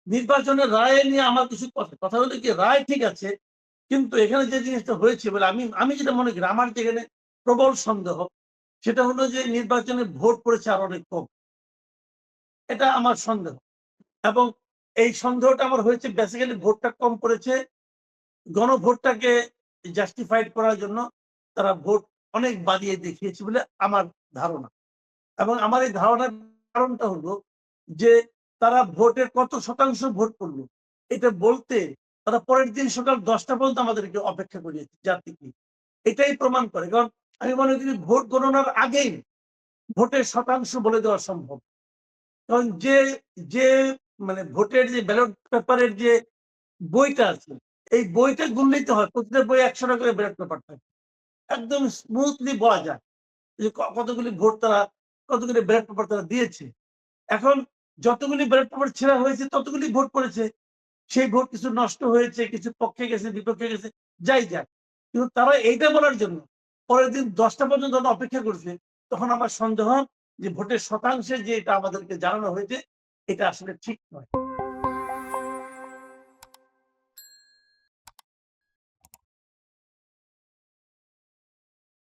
নির্বাচনের রায় নিয়ে আমার কিছু কথা হলো কি, রায় ঠিক আছে, কিন্তু এখানে যে জিনিসটা হয়েছে বলে আমি যেটা মনে করি, আমার যেখানে প্রবল সন্দেহ, সেটা হলো যে নির্বাচনে ভোট পড়েছে আরো অনেক কম। এটা আমার সন্দেহ। এবং এই সন্দেহটা আমার হয়েছে বেসিক্যালি ভোটটা কম পড়েছে, গণভোটটাকে জাস্টিফাইড করার জন্য তারা ভোট অনেক বাড়িয়ে দেখিয়েছে বলে আমার ধারণা। এবং আমার এই ধারণার কারণটা হলো যে তারা ভোটের কত শতাংশ ভোট করলো এটা বলতে তারা পরের দিন সকাল 10টা পর্যন্ত আমাদেরকে অপেক্ষা করিয়েছে জাতিকে। এটাই প্রমাণ করে। কারণ আমি মনে করি ভোট গণনার আগেই ভোটের শতাংশ বলে দেওয়া সম্ভব। কারণ যে যে মানে ভোটের যে ব্যালট পেপারের যে বইটা আছে, এই বইটা গুনলেই তো হয়। প্রতিটা বই ১০০ টা করে ব্যালট পেপার থাকে। একদম স্মুথলি বলা যায় যে কতগুলি ভোট তারা, কতগুলি ব্যালট পেপার তারা দিয়েছে। এখন যতগুলি ব্যালট পেপার ছেঁড়া হয়েছে ততগুলি ভোট পড়েছে। সেই ভোট কিছু নষ্ট হয়েছে, কিছু পক্ষে গেছে, বিপক্ষে গেছে, যাই যাক। কিন্তু তারা এইটা বলার জন্য পরের দিন ১০টা পর্যন্ত যখন অপেক্ষা করছে, তখন আমার সন্দেহ যে ভোটের শতাংশে যে এটা আমাদেরকে জানানো হয়েছে, এটা আসলে ঠিক নয়।